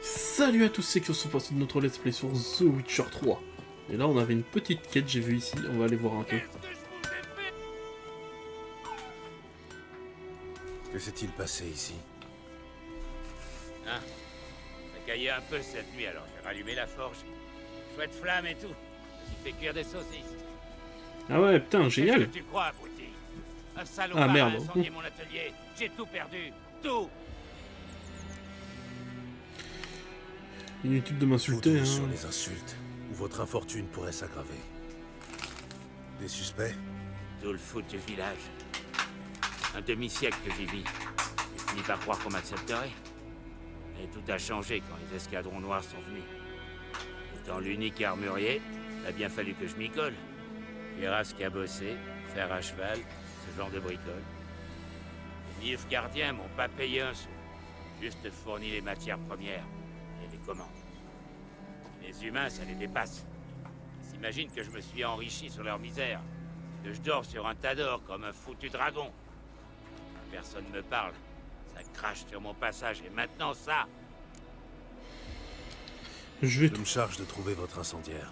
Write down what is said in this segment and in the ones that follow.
Salut à tous, c'est que se passe de notre let's play sur The Witcher 3. Et là on avait une petite quête, j'ai vu ici, on va aller voir un peu. Que s'est-il passé ici? Hein? Ça caillait un peu cette nuit, alors j'ai rallumé la forge. Chouette flamme et tout. J'ai fait cuire des saucisses. Ah ouais, putain, Qu'est-ce génial. que tu crois, abruti? Un salaud Ah, a merde. incendié mon atelier. J'ai tout perdu. Tout. Inutile de m'insulter, Doute-vous sur hein. les insultes, ou votre infortune pourrait s'aggraver. Des suspects? Tout le foutu village. Un demi-siècle que j'y vis. J'ai fini par croire qu'on m'accepterait. Mais tout a changé quand les escadrons noirs sont venus. Étant l'unique armurier, il a bien fallu que je m'y colle. Cuirasse cabossée, fer à cheval, ce genre de bricole. Les Nilfgaardiens m'ont pas payé un sou. Juste fourni les matières premières et les commandes. Les humains, ça les dépasse. Ils s'imaginent que je me suis enrichi sur leur misère. Que je dors sur un tas d'or comme un foutu dragon. Personne me parle. Ça crache sur mon passage et maintenant ça. Je vais Je tout... me charge de trouver votre incendiaire,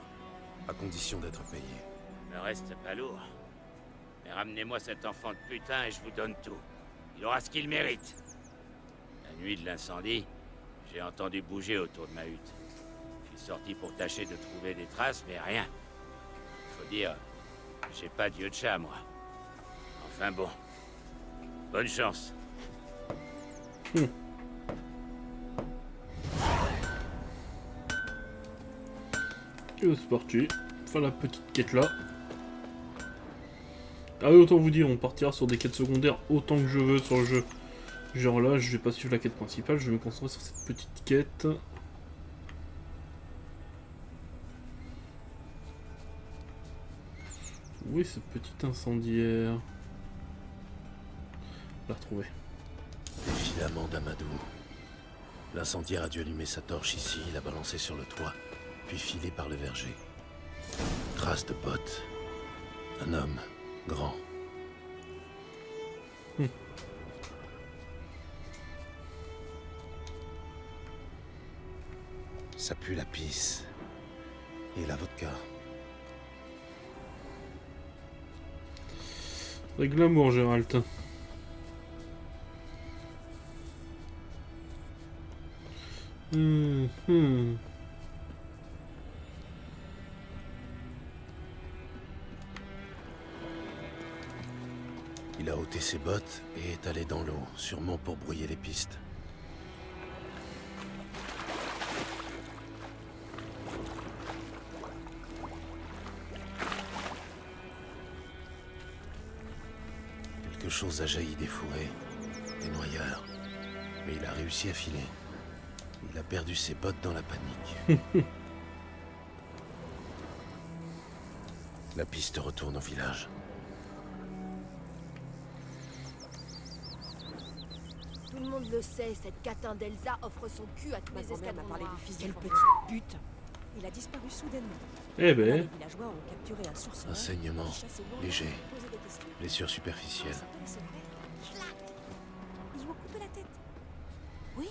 à condition d'être payé. Me reste pas lourd. Mais ramenez-moi cet enfant de putain et je vous donne tout. Il aura ce qu'il mérite. La nuit de l'incendie, j'ai entendu bouger autour de ma hutte. Je suis sorti pour tâcher de trouver des traces, mais rien. Faut dire, j'ai pas d'yeux de chat, moi. Enfin bon. Bonne chance. Et c'est parti. Enfin la petite quête là. Ah oui, autant vous dire, on partira sur des quêtes secondaires autant que je veux sur le jeu. Genre là, je vais pas suivre la quête principale, je vais me concentrer sur cette petite quête. Où est ce petit incendiaire? On l'a retrouvé. Des filaments d'Amadou. L'incendiaire a dû allumer sa torche ici, la balancer sur le toit, puis filer par le verger. Traces de bottes. Un homme, grand. Ça pue la pisse. Et la vodka. C'est glamour, Gérald. Il a ôté ses bottes et est allé dans l'eau, sûrement pour brouiller les pistes. Quelque chose a jailli des fourrés, des noyeurs. Mais il a réussi à filer. Il a perdu ses bottes dans la panique. La piste retourne au village. Tout le monde le sait, cette catin d'Elsa offre son cul à tous les escadrons noirs. Quelle petite pute. Il a disparu soudainement. Eh Là, ben, les villageois ont capturé un sourceur. Un saignement qui chassait loin, léger, posait des questions. blessure superficielle. C'est vrai. Clac. Ils lui ont coupé la tête. Oui,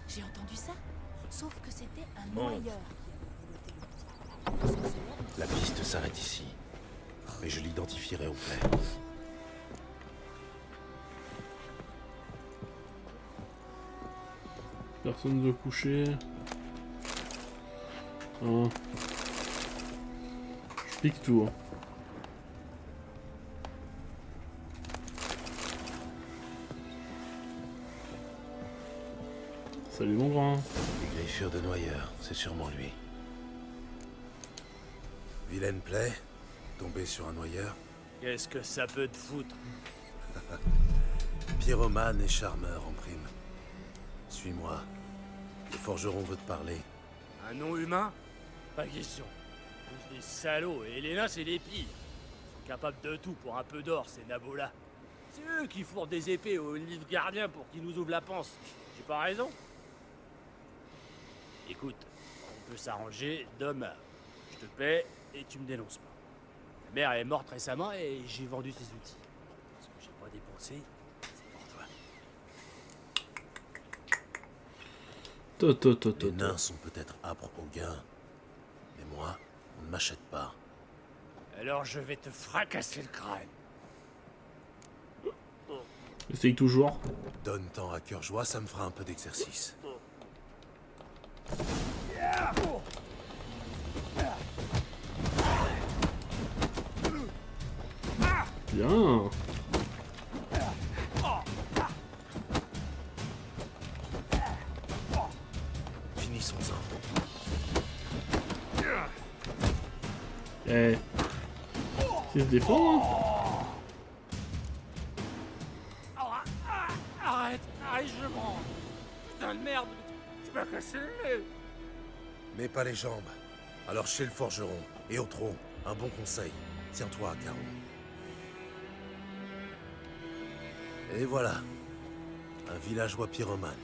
j'ai entendu ça. Sauf que c'était un noyeur. La piste s'arrête ici. Mais je l'identifierai au clair. personne de coucher. Ah. Je pique tout. Hein. Salut mon grand. Les griffures de noyeur, c'est sûrement lui. Vilaine plaie, tombé sur un noyeur. Qu'est-ce que ça peut te foutre? Pyromane et charmeur en prime. Suis-moi. Le forgeron veut te parler. Un nom humain? Pas question. Tous des salauds, et Elena, c'est les pires. Ils sont capables de tout pour un peu d'or, ces nabos-là. C'est eux qui fourrent des épées aux Nilfgaardiens pour qu'ils nous ouvrent la panse. J'ai pas raison? Écoute, on peut s'arranger demain. Je te paie et tu me dénonces pas. Ma mère est morte récemment et j'ai vendu ses outils. Ce que j'ai pas dépensé, c'est pour toi. Les nains sont peut-être âpres au gain, mais moi, on ne m'achète pas. Alors je vais te fracasser le crâne. Essaye toujours. Donne temps à cœur joie, ça me fera un peu d'exercice. Bien. Finissons-en. Eh. Il se défend, hein. Arrête, je prends. Putain de merde, tu m'as cassé le nez. Mais pas les jambes. Alors chez le forgeron, et au tronc, un bon conseil. Tiens-toi, Caron. Et voilà. Un villageois pyromane.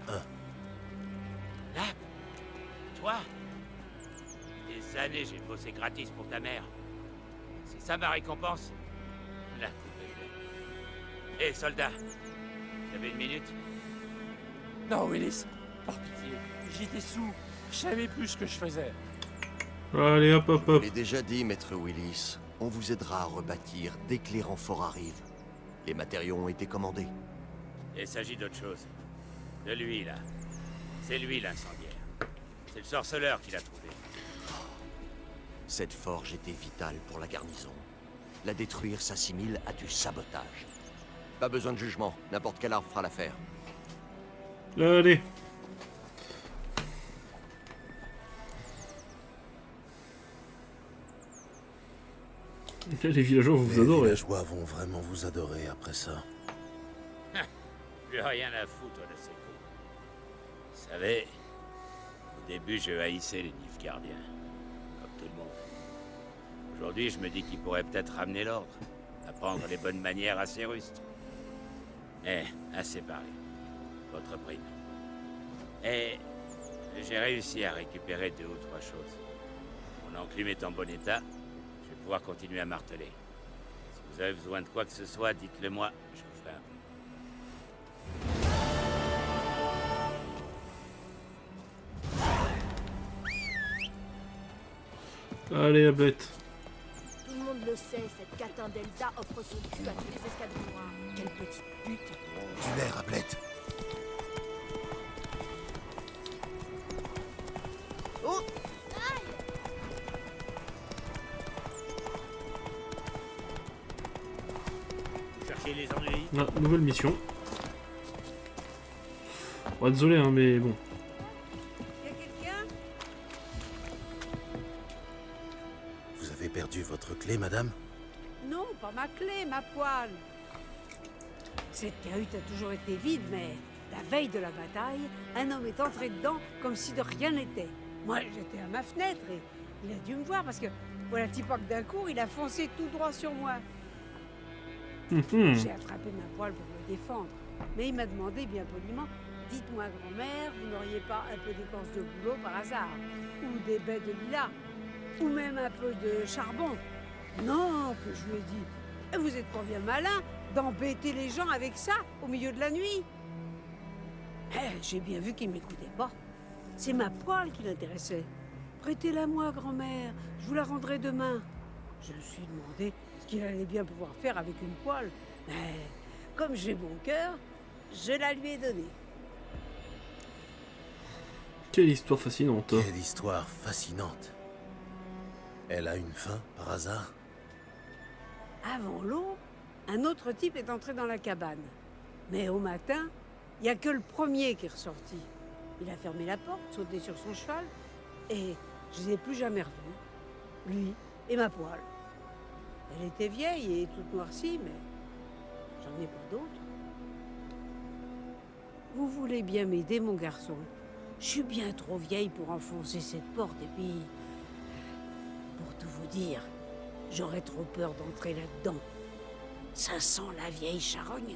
Là, toi, des années j'ai bossé gratis pour ta mère. C'est ça ma récompense? La coupe est pleine. Hé, soldat, vous avez une minute? Non, Willis, par pitié, j'étais sous. Je savais plus ce que je faisais. Allez, hop, hop, Je hop. l'ai déjà dit, maître Willis. On vous aidera à rebâtir dès que les renforts arrivent. Les matériaux ont été commandés. Il s'agit d'autre chose. De lui, là. C'est lui l'incendiaire. C'est le sorceleur qui l'a trouvé. Cette forge était vitale pour la garnison. La détruire s'assimile à du sabotage. Pas besoin de jugement, n'importe quel arbre fera l'affaire. Allez. Les villageois, vous Les adorez. villageois vont vraiment vous adorer après ça. Plus rien à foutre de ces coups. Vous savez, au début, je haïssais les Nilfgaardiens. Comme tout le monde. Aujourd'hui, je me dis qu'ils pourraient peut-être ramener l'ordre. Apprendre les bonnes manières à ces rustres. Mais, assez parlé. Votre prime. Et j'ai réussi à récupérer 2 ou 3 choses. Mon enclume est en bon état. Je vais pouvoir continuer à marteler. Si vous avez besoin de quoi que ce soit, dites-le moi. Je vous ferai un peu. Allez, la bête. Tout le monde le sait, cette catin d'Elsa offre son cul à tous les escadrons noirs. Quelle petite pute. Du l'air, Ablette. Oh, Vous cherchez les ennuis? Ah, nouvelle mission. Bon, désolé, hein, mais bon. y'a quelqu'un? Vous avez perdu votre clé, madame? Non, pas ma clé, ma poêle. Cette cahute a toujours été vide, mais la veille de la bataille, un homme est entré dedans comme si de rien n'était. Moi, j'étais à ma fenêtre et il a dû me voir parce que, voilà, petit pas que d'un coup, il a foncé tout droit sur moi. J'ai attrapé ma poêle pour me défendre, mais il m'a demandé bien poliment, dites-moi, grand-mère, vous n'auriez pas un peu d'écorce de bouleau par hasard? Ou des baies de lilas? Ou même un peu de charbon? Non, que je lui ai dit. Vous êtes pas bien malin d'embêter les gens avec ça au milieu de la nuit. J'ai bien vu qu'il m'écoutait pas. C'est ma poêle qui l'intéressait. Prêtez-la moi, grand-mère. Je vous la rendrai demain. Je me suis demandé ce qu'il allait bien pouvoir faire avec une poêle. Mais comme j'ai bon cœur, je la lui ai donnée. Quelle histoire fascinante. Quelle histoire fascinante. Elle a une fin, par hasard? Avant l'eau, un autre type est entré dans la cabane. Mais au matin, il n'y a que le premier qui est ressorti. Il a fermé la porte, sauté sur son cheval, et je ne les ai plus jamais revus. Lui et ma poêle. Elle était vieille et toute noircie, mais j'en ai pas d'autres. Vous voulez bien m'aider, mon garçon? Je suis bien trop vieille pour enfoncer cette porte, et puis... Pour tout vous dire, j'aurais trop peur d'entrer là-dedans. Ça sent la vieille charogne.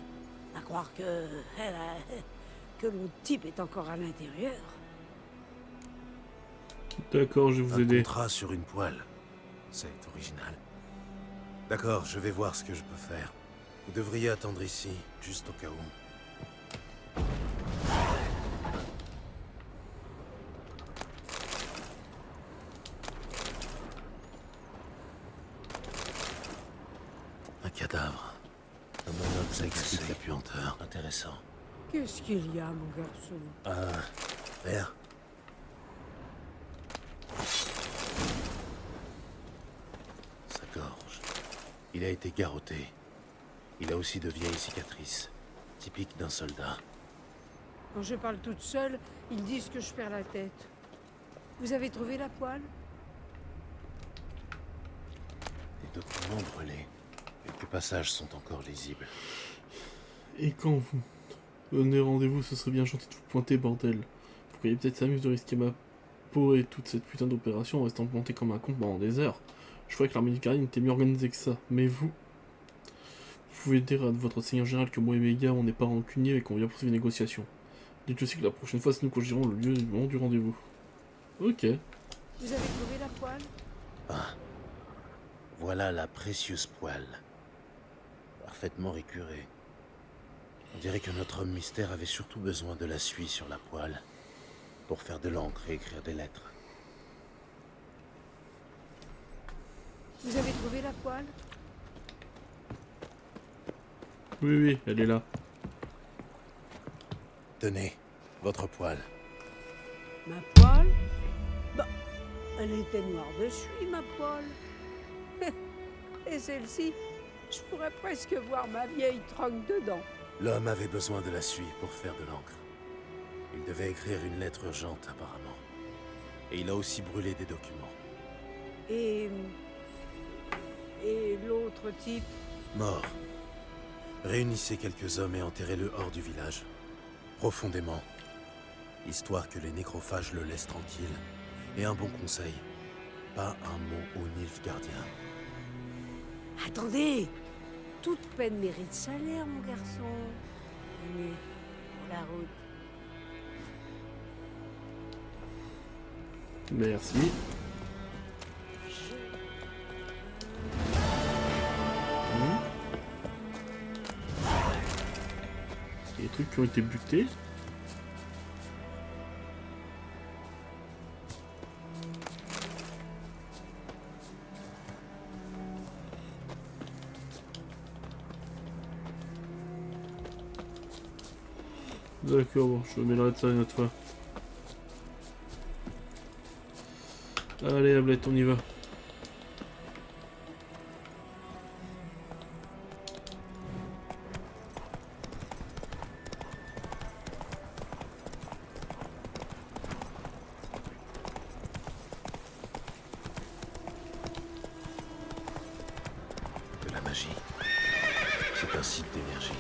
À croire que... que l'autre type est encore à l'intérieur. D'accord, je vais vous Un aider. contrat sur une poêle. C'est original. D'accord, je vais voir ce que je peux faire. Vous devriez attendre ici, juste au cas où. Qu'est-ce qu'il y a, mon garçon? Père. Sa gorge. Il a été garrotté. Il a aussi de vieilles cicatrices, typiques d'un soldat. Quand je parle toute seule, ils disent que je perds la tête. Vous avez trouvé la poêle? Des documents brûlés. Quelques passages sont encore lisibles. Et quand vous donnez rendez-vous, ce serait bien gentil de vous pointer, bordel. Vous pourriez peut-être s'amuser de risquer ma peau et toute cette putain d'opération en restant planté comme un con pendant des heures. Je croyais que l'armée du Carlin était mieux organisée que ça, mais vous pouvez dire à votre seigneur général que moi et mes gars, on n'est pas rancuniers et qu'on vient poursuivre les négociations. Dites aussi que la prochaine fois, c'est nous choisirons le lieu et le moment du rendez-vous. Ok. Vous avez trouvé la poêle? Ah. Voilà la précieuse poêle. Parfaitement récurée. On dirait que notre homme mystère avait surtout besoin de la suie sur la poêle pour faire de l'encre et écrire des lettres. Vous avez trouvé la poêle? Oui, oui, elle est là. Tenez, votre poêle. Ma poêle? Bah, elle était noire de suie, ma poêle. Et celle-ci, je pourrais presque voir ma vieille tronque dedans. L'homme avait besoin de la suie pour faire de l'encre. Il devait écrire une lettre urgente, apparemment. Et il a aussi brûlé des documents. Et l'autre type? Mort. Réunissez quelques hommes et enterrez-le hors du village. Profondément. Histoire que les nécrophages le laissent tranquille. Et un bon conseil. Pas un mot aux Nilfgaardiens. Attendez! Toute peine mérite salaire, mon garçon. Venez, pour la route. Merci. Il y a des trucs qui ont été butés. D'accord, bon, je me mêlerai de ça une autre fois. Allez, Ablette, on y va. De la magie. C'est un site d'énergie.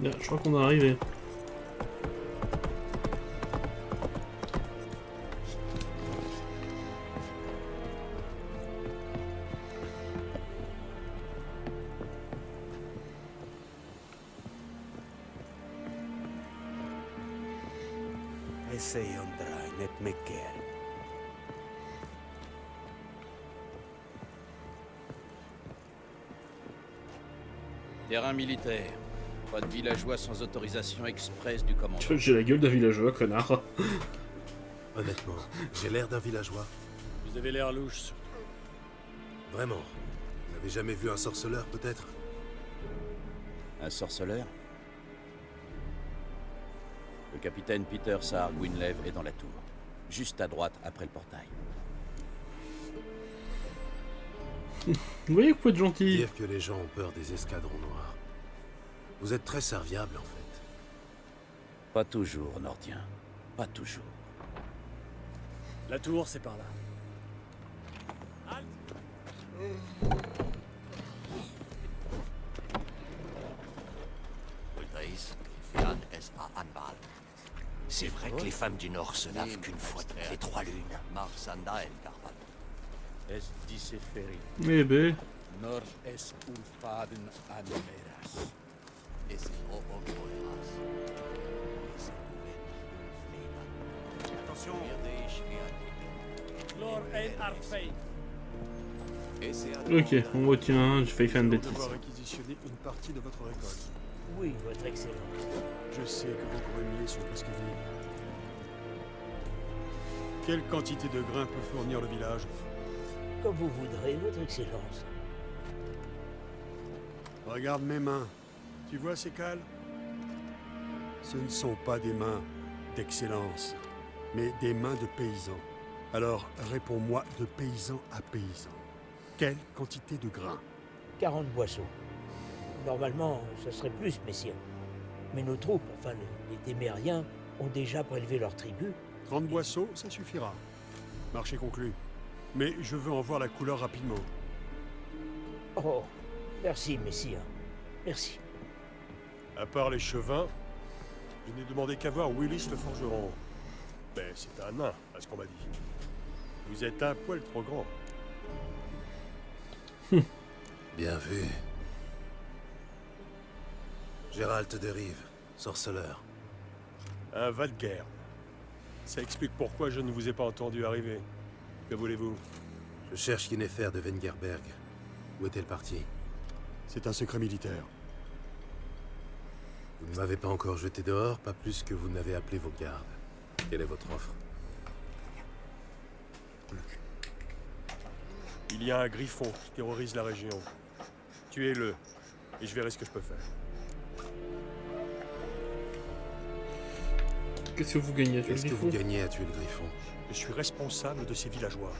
Là, je crois qu'on est arrivé. Essaye Andra, net mekker. Terrain militaire. Pas de villageois sans autorisation express du commandant. J'ai la gueule d'un villageois, connard. Honnêtement, j'ai l'air d'un villageois. Vous avez l'air louche. Vraiment. Vous n'avez jamais vu un sorceleur, peut-être? Un sorceleur? Le capitaine Peter Saar Gwynlev est dans la tour. Juste à droite, après le portail. Vous voyez que vous pouvez être gentil. Dire que les gens ont peur des escadrons noirs. Vous êtes très serviable, en fait. Pas toujours, Nordien. Pas toujours. La tour, c'est par là. Ultraïs, Fian S.A. Hanval. C'est vrai que les femmes du Nord se lavent qu'une fois toutes les 3 lunes. Marsanda el Carval. Es diseferi. Eh ben, Nor es ulfaden anemeras. Ese ojo coleras. Attention. Lord El Arfei. ok, on retient, j'ai failli faire une Nous bêtise. devoir réquisitionner une partie de votre récolte. Oui, votre excellence. Je sais que vos greniers sont presque vides. Quelle quantité de grains peut fournir le village? Comme vous voudrez, votre excellence. Regarde mes mains. Tu vois ces cales? Ce ne sont pas des mains d'excellence, mais des mains de paysans. Alors, réponds-moi de paysan à paysan. Quelle quantité de grains? 40 boisseaux. Normalement, ce serait plus, messieurs. Mais nos troupes, enfin les témériens, ont déjà prélevé leur tribu. 30 boisseaux, ça suffira. Marché conclu. Mais je veux en voir la couleur rapidement. Oh, merci, messieurs. Merci. À part les chevins, je n'ai demandé qu'à voir Willis le forgeron. Mais c'est un nain, à ce qu'on m'a dit. Vous êtes un poil trop grand. Bien vu. Gérald de Rive, sorceleur. Un Valguerre. Ça explique pourquoi je ne vous ai pas entendu arriver. Que voulez-vous? Je cherche Yennefer de Wengerberg. Où est-elle partie? C'est un secret militaire. Vous ne m'avez pas encore jeté dehors, pas plus que vous n'avez appelé vos gardes. Quelle est votre offre? Il y a un griffon qui terrorise la région. Tuez-le, et je verrai ce que je peux faire. Qu'est-ce que vous gagnez à tuer le Qu'est-ce que vous griffon? gagnez à tuer le griffon? Je suis responsable de ces villageois.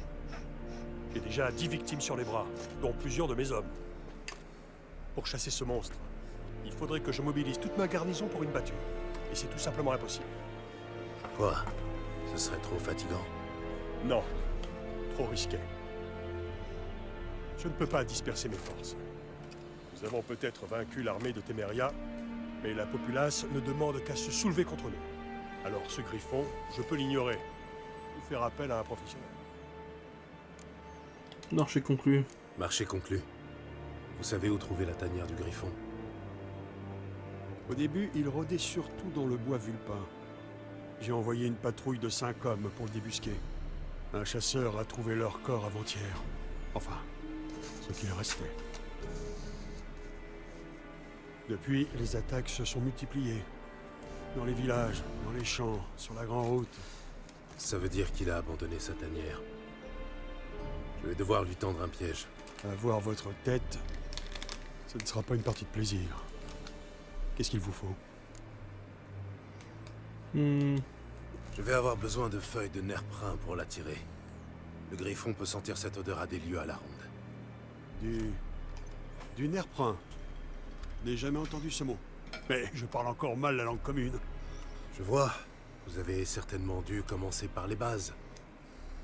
J'ai déjà 10 victimes sur les bras, dont plusieurs de mes hommes. Pour chasser ce monstre, il faudrait que je mobilise toute ma garnison pour une battue. Et c'est tout simplement impossible. Quoi? Ce serait trop fatigant? Non, trop risqué. Je ne peux pas disperser mes forces. Nous avons peut-être vaincu l'armée de Téméria, mais la populace ne demande qu'à se soulever contre nous. Alors ce griffon, je peux l'ignorer. Ou faire appel à un professionnel. Marché conclu. Marché conclu. Vous savez où trouver la tanière du griffon? Au début, il rôdait surtout dans le bois vulpin. J'ai envoyé une patrouille de 5 hommes pour le débusquer. Un chasseur a trouvé leur corps avant-hier. Enfin, ce qu'il restait. Depuis, les attaques se sont multipliées. Dans les villages, dans les champs, sur la grande route. Ça veut dire qu'il a abandonné sa tanière. Je vais devoir lui tendre un piège. Avoir votre tête, ce ne sera pas une partie de plaisir. Qu'est-ce qu'il vous faut? Je vais avoir besoin de feuilles de nerprin pour l'attirer. Le griffon peut sentir cette odeur à des lieues à la ronde. Du nerprin. Je n'ai jamais entendu ce mot. Mais je parle encore mal la langue commune. Je vois. Vous avez certainement dû commencer par les bases.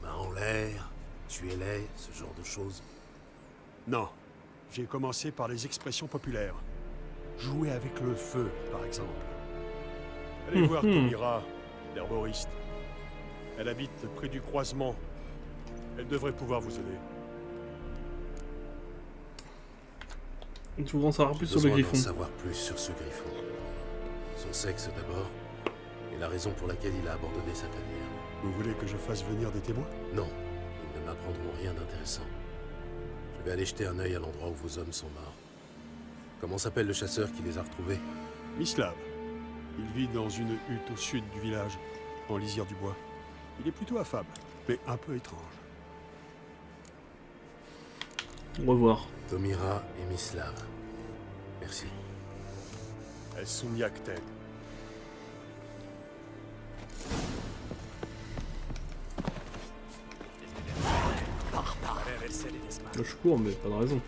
Main en l'air, tuez-les, ce genre de choses. Non. J'ai commencé par les expressions populaires. Jouer avec le feu, par exemple. Allez voir Tomira, l'herboriste. Elle habite près du croisement. Elle devrait pouvoir vous aider. Tu voudrais en savoir plus J'ai sur le besoin d'en griffon. savoir plus sur ce griffon. Son sexe d'abord, et la raison pour laquelle il a abandonné sa tanière. Vous voulez que je fasse venir des témoins? Non, ils ne m'apprendront rien d'intéressant. Je vais aller jeter un œil à l'endroit où vos hommes sont morts. Comment s'appelle le chasseur qui les a retrouvés? Mislav. Il vit dans une hutte au sud du village, en lisière du bois. Il est plutôt affable, mais un peu étrange. Au revoir. Tomira et Mislav. Merci. Elles sont miactelles. Je cours, mais pas de raison.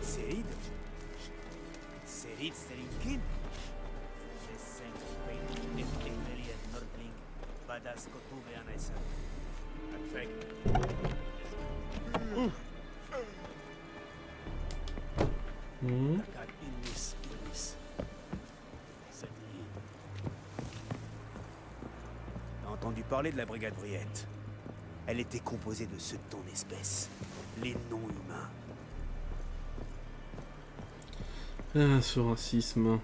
entendu parler de la brigade Briette. Elle était composée de ceux de ton espèce, les non-humains. Ah, ce racisme.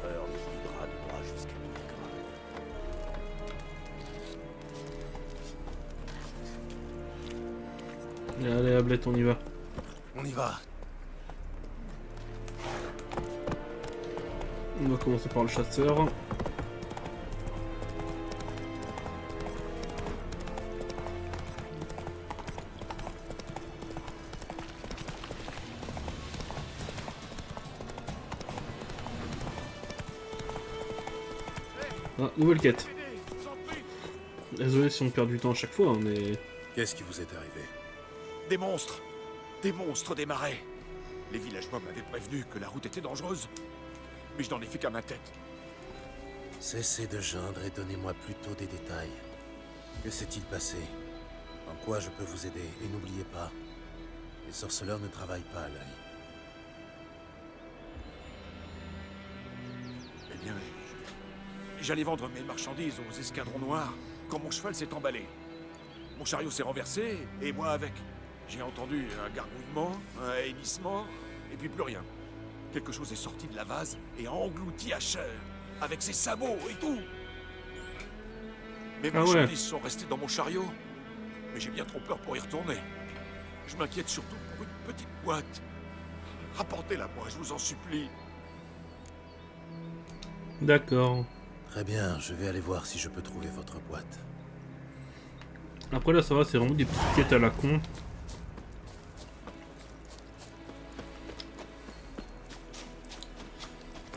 Peur nous guidera droit jusqu'à Milgram. Allez, Ablette, on y va. On y va. On va commencer par le chasseur. Ah, nouvelle quête. Désolé si on perd du temps à chaque fois, hein, mais... Qu'est-ce qui vous est arrivé? Des monstres! Des monstres des marais! Les villageois m'avaient prévenu que la route était dangereuse. Mais je n'en ai fait qu'à ma tête. Cessez de geindre et donnez-moi plutôt des détails. Que s'est-il passé? En quoi je peux vous aider? Et n'oubliez pas, les sorceleurs ne travaillent pas à l'œil. Eh bien, j'allais vendre mes marchandises aux escadrons noirs quand mon cheval s'est emballé. Mon chariot s'est renversé, et moi avec. J'ai entendu un gargouillement, un hennissement, et puis plus rien. Quelque chose est sorti de la vase et a englouti Asher, avec ses sabots et tout. Mes marchandises sont restées dans mon chariot, mais j'ai bien trop peur pour y retourner. Je m'inquiète surtout pour une petite boîte. Rapportez-la moi, je vous en supplie. D'accord. Très bien, je vais aller voir si je peux trouver votre boîte. Après là, ça va, c'est vraiment des petites quêtes à la con.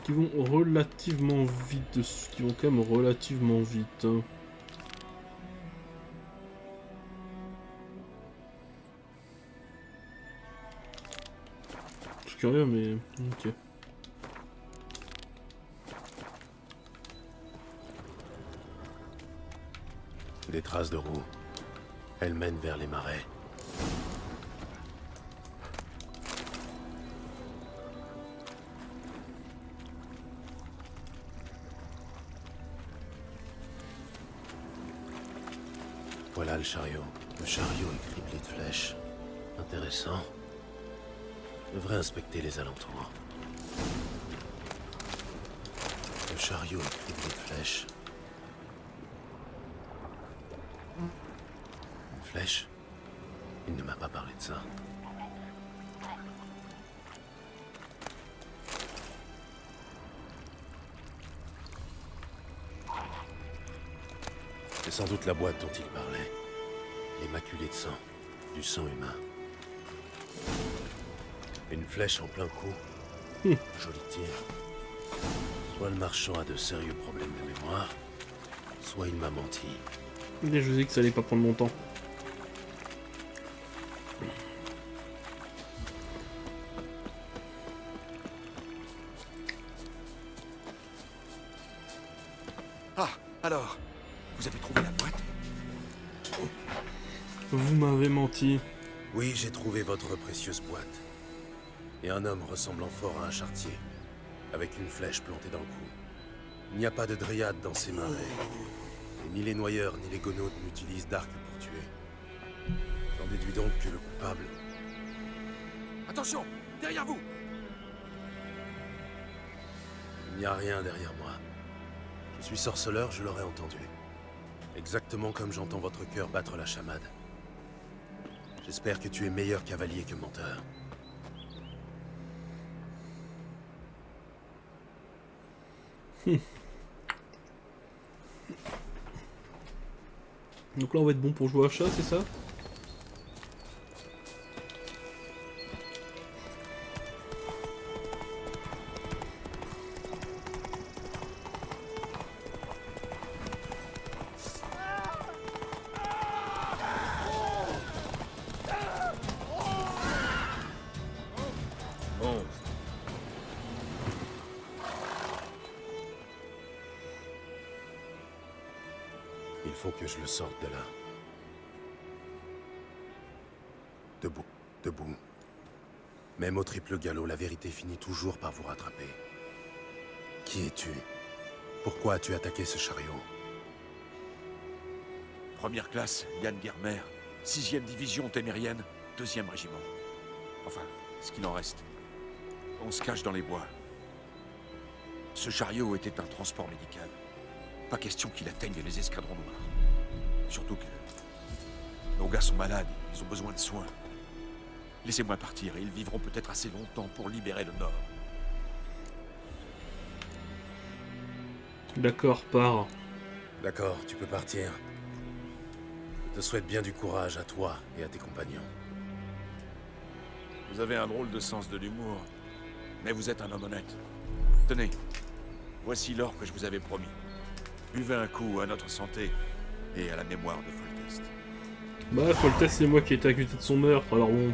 Qui vont relativement vite, qui vont quand même relativement vite. Je suis curieux, mais ok. Des traces de roues. Elles mènent vers les marais. Voilà le chariot. Le chariot est criblé de flèches. Intéressant. Je devrais inspecter les alentours. Le chariot est criblé de flèches. Une flèche? Il ne m'a pas parlé de ça. C'est sans doute la boîte dont il parlait. Elle est maculée de sang. Du sang humain. Une flèche en plein cou. Joli tir. Soit le marchand a de sérieux problèmes de mémoire, soit il m'a menti. Mais je sais que ça allait pas prendre longtemps. Ah, alors, vous avez trouvé la boîte? Vous m'avez menti. Oui, j'ai trouvé votre précieuse boîte. Et un homme ressemblant fort à un charretier, avec une flèche plantée dans le cou. Il n'y a pas de dryade dans ces marais. Et ni les noyeurs ni les gonodes n'utilisent d'arc pour tuer. J'en déduis donc que le coupable... Attention, derrière vous! Il n'y a rien derrière moi. Je suis sorceleur, je l'aurais entendu. Exactement comme j'entends votre cœur battre la chamade. J'espère que tu es meilleur cavalier que menteur. Donc là on va être bon pour jouer à chat, c'est ça? Il faut que je le sorte de là. Debout, debout. Même au triple galop, la vérité finit toujours par vous rattraper. Qui es-tu? Pourquoi as-tu attaqué ce chariot? Première classe, Yann Guermer. 6e division témérienne, 2e régiment. Enfin, ce qu'il en reste. On se cache dans les bois. Ce chariot était un transport médical. Pas question qu'il atteigne les escadrons noirs. Surtout que nos gars sont malades, ils ont besoin de soins. Laissez-moi partir et ils vivront peut-être assez longtemps pour libérer le Nord. D'accord, pars. D'accord, tu peux partir. Je te souhaite bien du courage à toi et à tes compagnons. Vous avez un drôle de sens de l'humour, mais vous êtes un homme honnête. Tenez, voici l'or que je vous avais promis. Buvez un coup à notre santé et à la mémoire de Foltest. Bah, Foltest, c'est moi qui ai été accusé de son meurtre, alors bon.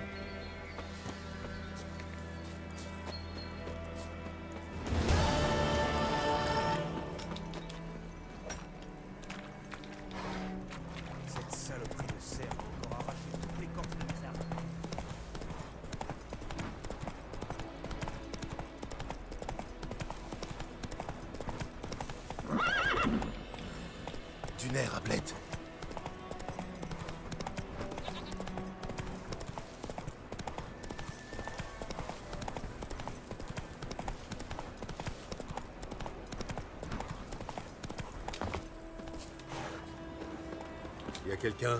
Cette saloperie de cerf a encore arraché toutes les cordes de mes armes. Du nerf à blette. Y a quelqu'un?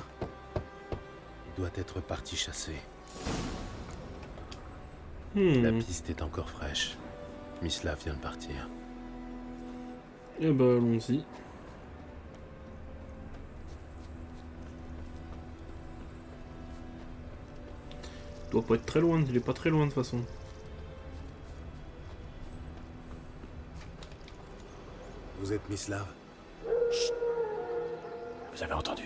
Il doit être parti chasser. La piste est encore fraîche. Mislav vient de partir. Eh ben, allons-y. Il doit pas être très loin, il est pas très loin de toute façon. Vous êtes Mislav? Chut. Vous avez entendu?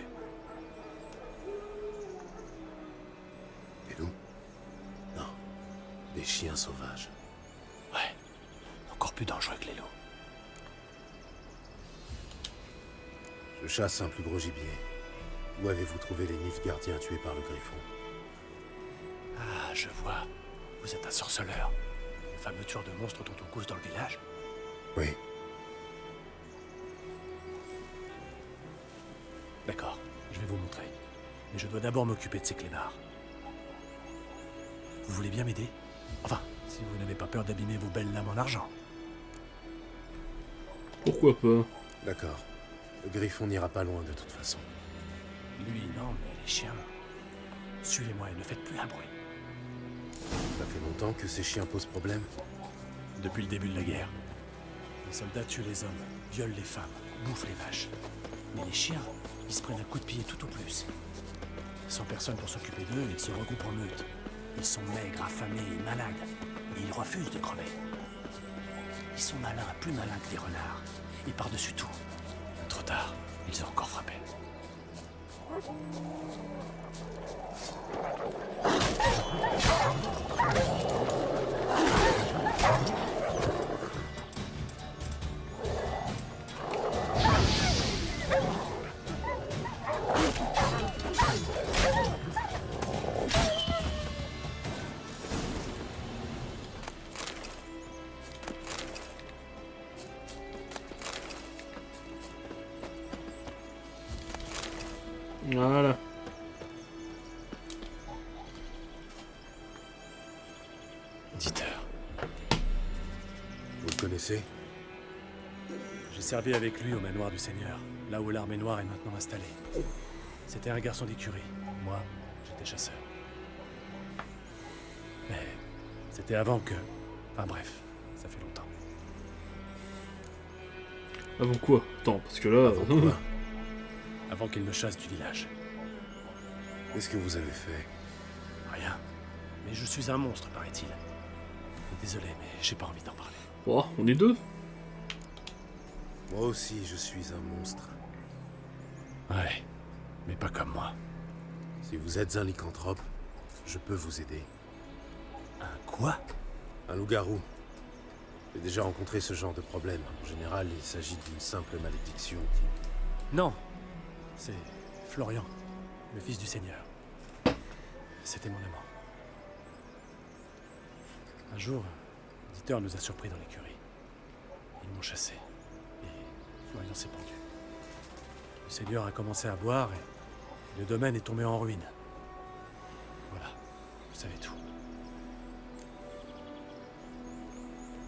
Des loups? Non. Des chiens sauvages. Ouais. Encore plus dangereux que les loups. Je chasse un plus gros gibier. Où avez-vous trouvé les Nilfgaardiens tués par le Griffon? Ah, je vois. Vous êtes un sorceleur. Le fameux tueur de monstres dont on cause dans le village? Oui. D'accord, je vais vous montrer. Mais je dois d'abord m'occuper de ces clébards. Vous voulez bien m'aider? Enfin, si vous n'avez pas peur d'abîmer vos belles lames en argent. Pourquoi pas? D'accord. Le Griffon n'ira pas loin de toute façon. Lui, non, mais les chiens... Suivez-moi et ne faites plus un bruit. Ça fait longtemps que ces chiens posent problème? Depuis le début de la guerre. Les soldats tuent les hommes, violent les femmes, bouffent les vaches. Mais les chiens, ils se prennent un coup de pied tout au plus. Sans personne pour s'occuper d'eux, ils se regroupent en meute. Ils sont maigres, affamés et malades. Et ils refusent de crever. Ils sont malins, plus malins que des renards. Et par-dessus tout, trop tard, ils ont encore frappé. Voilà. Dieter. Vous le connaissez? J'ai servi avec lui au manoir du Seigneur, là où l'armée noire est maintenant installée. C'était un garçon d'écurie. Moi, j'étais chasseur. Mais c'était avant que... Enfin bref, ça fait longtemps. Avant quoi? Attends, parce que là... Avant quoi? Avant qu'il me chasse du village. Qu'est-ce que vous avez fait? Rien. Mais je suis un monstre, paraît-il. Désolé, mais j'ai pas envie d'en parler. Oh, on est deux? Moi aussi, je suis un monstre. Ouais, mais pas comme moi. Si vous êtes un lycanthrope, je peux vous aider. Un quoi? Un loup-garou. J'ai déjà rencontré ce genre de problème. En général, il s'agit d'une simple malédiction qui... Non, C'est Florian, le fils du Seigneur. C'était mon amant. Un jour, Dieter nous a surpris dans l'écurie. Ils m'ont chassé. Et Florian s'est pendu. Le Seigneur a commencé à boire et le domaine est tombé en ruine. Voilà, vous savez tout.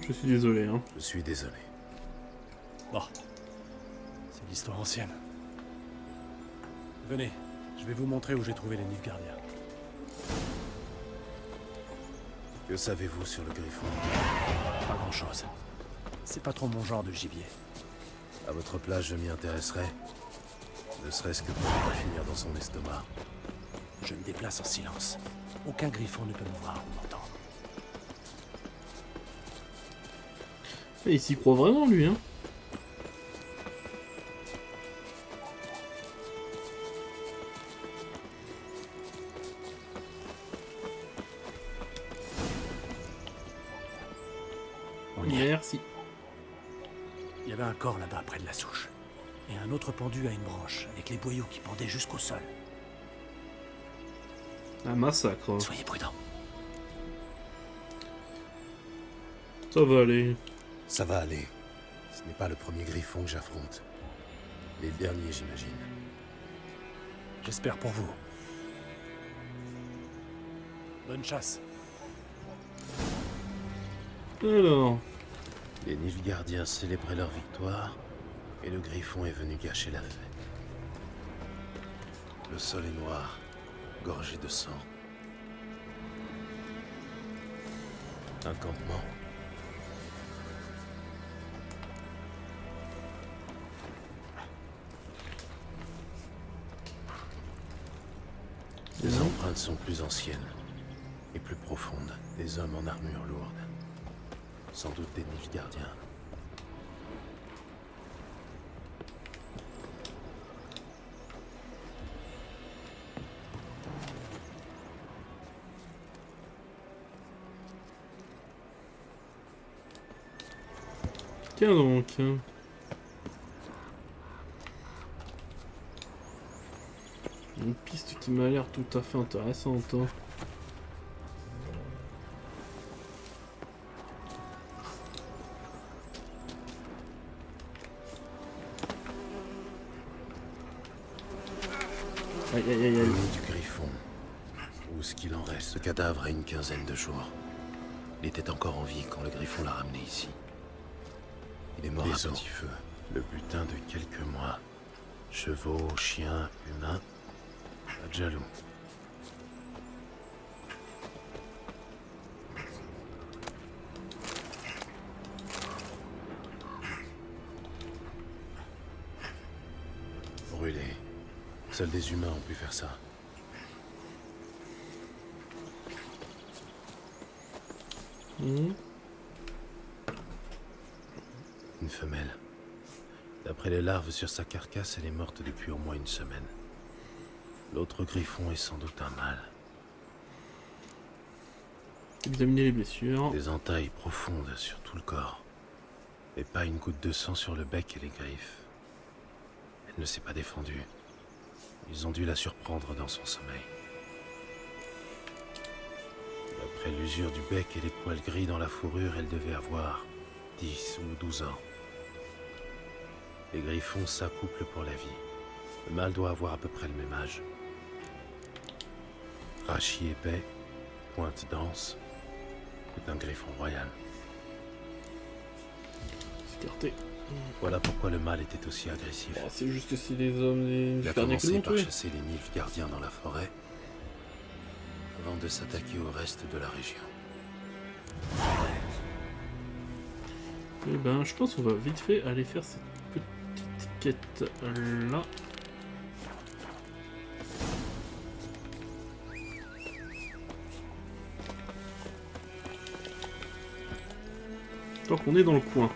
Je suis désolé, hein. Je suis désolé. Bon, c'est l'histoire ancienne. Venez, je vais vous montrer où j'ai trouvé les Nilfgaardiens. Que savez-vous sur le Griffon? Pas grand-chose. C'est pas trop mon genre de gibier. À votre place, je m'y intéresserai. Ne serait-ce que pour ne pas finir dans son estomac. Je me déplace en silence. Aucun griffon ne peut me voir ou m'entendre. Et il s'y croit vraiment, lui, hein. Merci. Il y avait un corps là-bas près de la souche. Et un autre pendu à une branche, avec les boyaux qui pendaient jusqu'au sol. Un massacre. Soyez prudents. Ça va aller. Ça va aller. Ce n'est pas le premier Griffon que j'affronte. Les derniers, j'imagine. J'espère pour vous. Bonne chasse. Alors... Les Nilfgaardiens célébraient leur victoire, et le Griffon est venu gâcher la fête. Le sol est noir, gorgé de sang. Un campement. Les empreintes sont plus anciennes et plus profondes. Des hommes en armure lourde. Sans doute des Nilfgaardiens. Tiens donc. Une piste qui m'a l'air tout à fait intéressante. Hein. Aïe aïe aïe aïe. Le nid du Griffon. Ou ce qu'il en reste. Ce cadavre a une quinzaine de jours. Il était encore en vie quand le Griffon l'a ramené ici. Il est mort à petit feu. Le butin de quelques mois. Chevaux, chiens, humains. Pas de jaloux. Brûlé. Seuls des humains ont pu faire ça. Une femelle. D'après les larves sur sa carcasse, elle est morte depuis au moins une semaine. L'autre Griffon est sans doute un mâle. Examiner les blessures. Des entailles profondes sur tout le corps. Et pas une goutte de sang sur le bec et les griffes. Elle ne s'est pas défendue. Ils ont dû la surprendre dans son sommeil. D'après l'usure du bec et les poils gris dans la fourrure, elle devait avoir 10 ou 12 ans. Les griffons s'accouplent pour la vie. Le mâle doit avoir à peu près le même âge. Rachis épais, pointe dense. C'est un griffon royal. Écarté. Voilà pourquoi le mâle était aussi agressif. Oh, c'est juste que c'est les hommes des Il a Nilfgaardiens qui commencé l'ont par tué. chasser les Nilfgaardiens dans la forêt, avant de s'attaquer au reste de la région. Eh ben, je pense qu'on va vite fait aller faire cette petite quête là. Tant qu'on est dans le coin.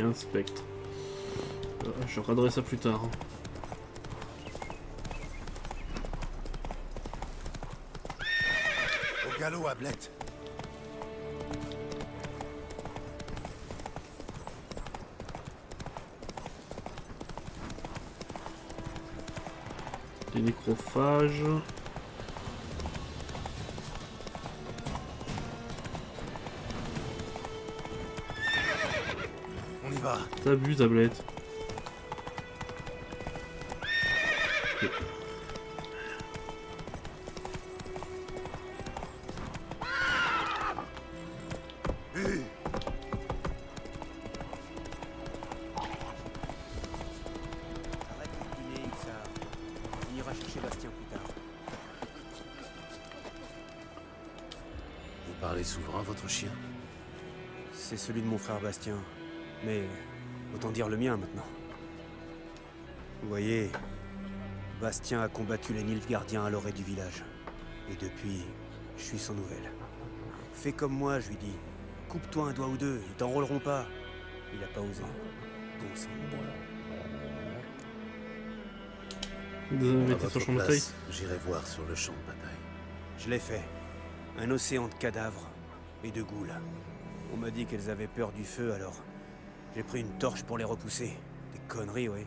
un spectre. Je regarderai ça plus tard. Au galop, Ablette. Des nécrophages. On y va. T'abuses, Ablette. Arrête de dîner, Ixar. On ira chercher Bastien plus tard. Vous parlez souvent à votre chien? C'est celui de mon frère Bastien. Mais autant dire le mien maintenant. Vous voyez, Bastien a combattu les Nilfgaardiens à l'orée du village. Et depuis, je suis sans nouvelles. Fais comme moi, je lui dis. Coupe-toi un doigt ou deux, ils t'enrôleront pas. Il a pas osé. Bon sang. Vous avez À été sur votre le champ de bataille? place, j'irai voir sur le champ de bataille. Je l'ai fait. Un océan de cadavres et de goules. On m'a dit qu'elles avaient peur du feu, alors j'ai pris une torche pour les repousser. Des conneries, ouais.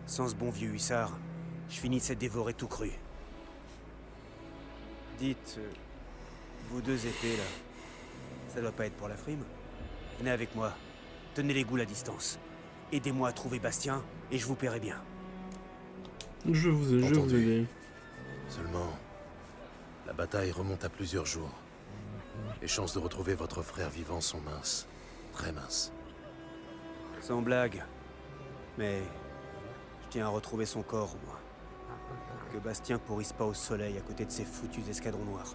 Sans ce bon vieux hussard, je finissais dévoré tout cru. Dites, vos deux épées, là, ça doit pas être pour la frime? Venez avec moi. Tenez les goules à distance. Aidez-moi à trouver Bastien, et je vous paierai bien. Je vous aider. Seulement, la bataille remonte à plusieurs jours. Les chances de retrouver votre frère vivant sont minces. Très minces. Sans blague. Mais je tiens à retrouver son corps, moi. Que Bastien pourrisse pas au soleil à côté de ces foutus escadrons noirs.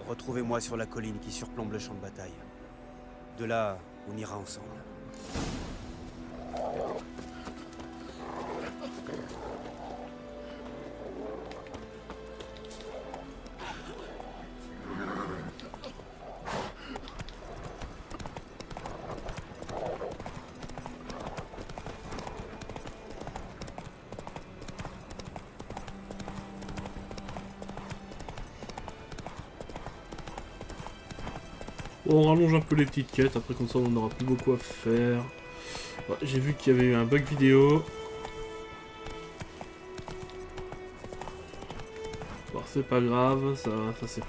Retrouvez-moi sur la colline qui surplombe le champ de bataille. De là, on ira ensemble. On rallonge un peu les petites quêtes, après comme ça on n'aura plus beaucoup à faire. Ouais, j'ai vu qu'il y avait eu un bug vidéo. Bon, c'est pas grave, ça c'est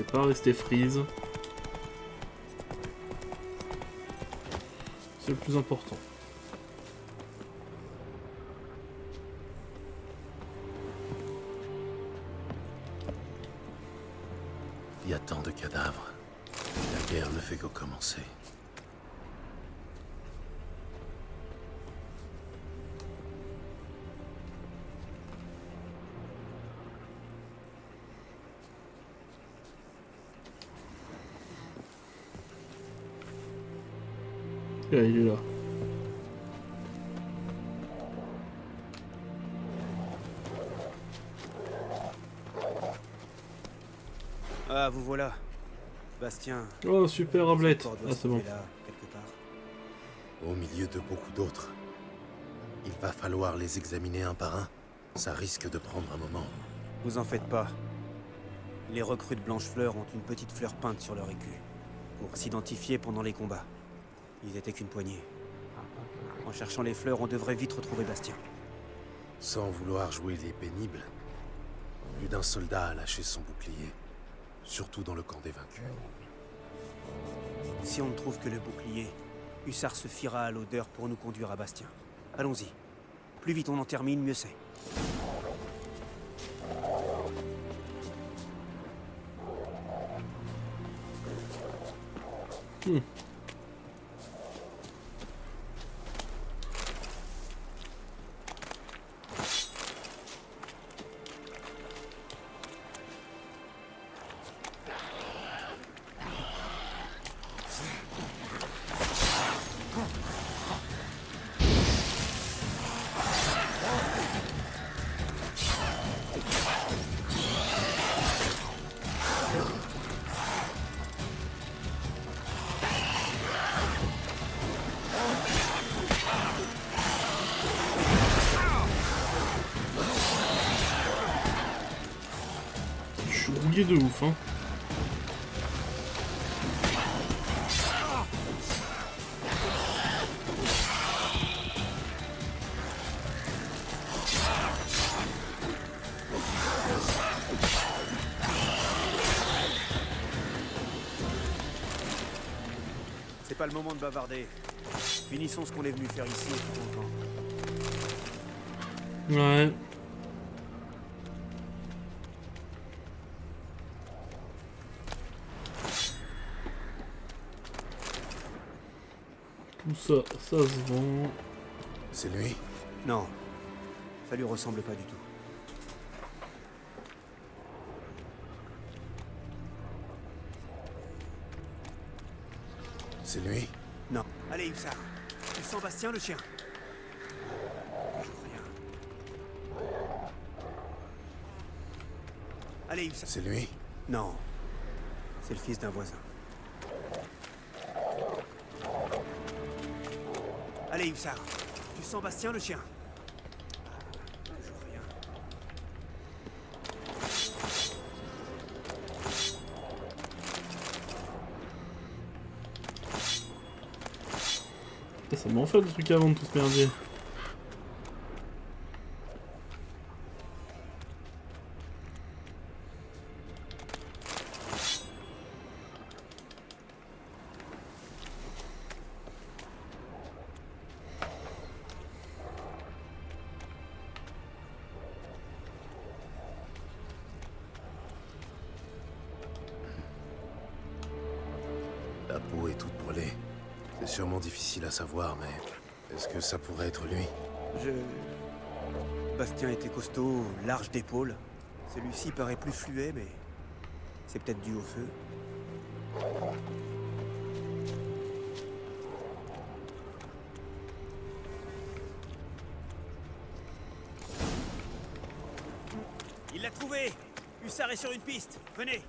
pas resté freeze. C'est le plus important. Il y a tant de cadavres. La guerre ne fait que commencer. Et il est là. Ah, vous voilà. Bastien. Oh, super, Ablette. Son corps doit Ah, se c'est bon. trouver là, quelque part. Au milieu de beaucoup d'autres. Il va falloir les examiner un par un. Ça risque de prendre un moment. Vous en faites pas. Les recrues de Blanchefleur ont une petite fleur peinte sur leur écu. Pour s'identifier pendant les combats. Ils étaient qu'une poignée. En cherchant les fleurs, on devrait vite retrouver Bastien. Sans vouloir jouer les pénibles, plus d'un soldat a lâché son bouclier. Surtout dans le camp des vaincus. Si on ne trouve que le bouclier, Hussard se fiera à l'odeur pour nous conduire à Bastien. Allons-y. Plus vite on en termine, mieux c'est. bugué de ouf, hein. C'est pas le moment de bavarder. Finissons ce qu'on est venu faire ici et tout content. Ouais. Tout ça, ça se vend. C'est lui? Non, ça lui ressemble pas du tout. C'est lui? Non. Allez, Ipsar. Tu sens Bastien, le chien? Toujours rien. Allez, Ipsar. C'est lui? Non. C'est le fils d'un voisin. Allez, Ipsar. Tu sens Bastien, le chien? Toujours rien. Ça m'en fait des trucs avant de tout ce merdier. La peau est toute brûlée. C'est sûrement difficile à savoir, mais est-ce que ça pourrait être lui? Bastien était costaud, large d'épaules. Celui-ci paraît plus fluet, mais c'est peut-être dû au feu. Il l'a trouvé! Hussard est sur une piste. Venez!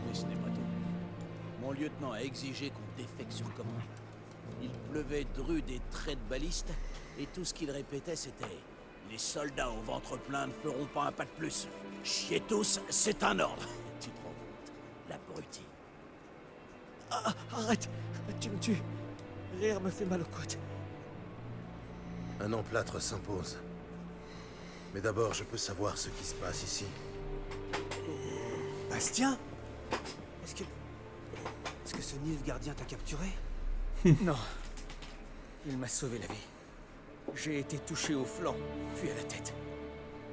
Mais ce n'est pas tout. Mon lieutenant a exigé qu'on défecte sur commande. Il pleuvait de rues des traits de baliste, et tout ce qu'il répétait c'était « Les soldats au ventre plein ne feront pas un pas de plus. Chiez tous, c'est un ordre. » Tu te rends compte? L'abruti. Ah, arrête! Tu me tues. Rire me fait mal aux côtes. Un emplâtre s'impose. Mais d'abord, je peux savoir ce qui se passe ici. Bastien? Est-ce que ce Nilfgaardien t'a capturé? Non. Il m'a sauvé la vie. J'ai été touché au flanc, puis à la tête.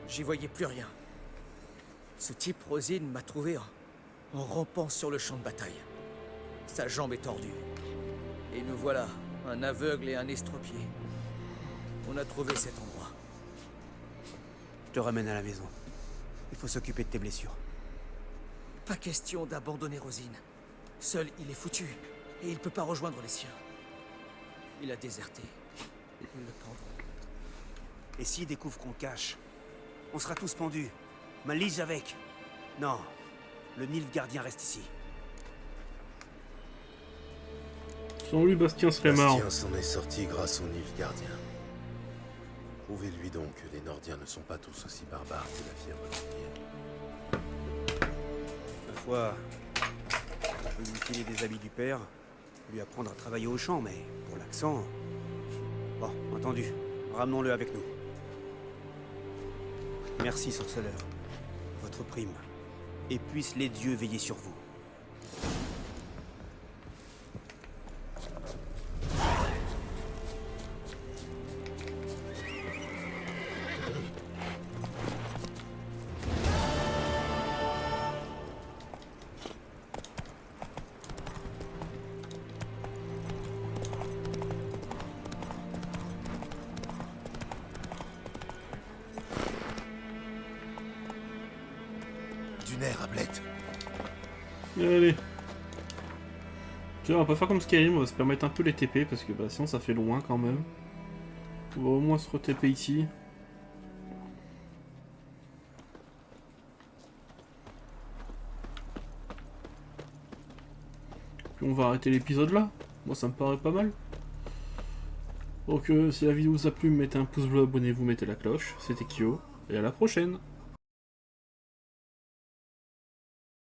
J'y voyais plus rien. Ce type Rosine m'a trouvé en rampant sur le champ de bataille. Sa jambe est tordue. Et nous voilà, un aveugle et un estropié. On a trouvé cet endroit. Je te ramène à la maison. Il faut s'occuper de tes blessures. Pas question d'abandonner Rosine. Seul, il est foutu. Et il peut pas rejoindre les siens. Il a déserté. Ils le prendront. Et s'ils découvrent qu'on cache? On sera tous pendus. Malise avec. Non. Le Nilfgaardien reste ici. Sans lui, Bastien serait mort. Bastien s'en est sorti grâce au Nilfgaardien. Prouvez-lui donc que les Nordiens ne sont pas tous aussi barbares que la fièvre d'Empire. Ma foi, je peux lui filer des habits du père, lui apprendre à travailler au champ, mais pour l'accent... Bon, entendu. Ramenons-le avec nous. Merci, sorceleur. Votre prime. Et puissent les dieux veiller sur vous. Allez. Tu vois, on va pas faire comme Skyrim, on va se permettre un peu les TP parce que bah, sinon ça fait loin quand même. On va au moins se re-TP ici. Puis on va arrêter l'épisode là. Moi ça me paraît pas mal. Donc si la vidéo vous a plu, mettez un pouce bleu, abonnez-vous, mettez la cloche. C'était Kyo, et à la prochaine.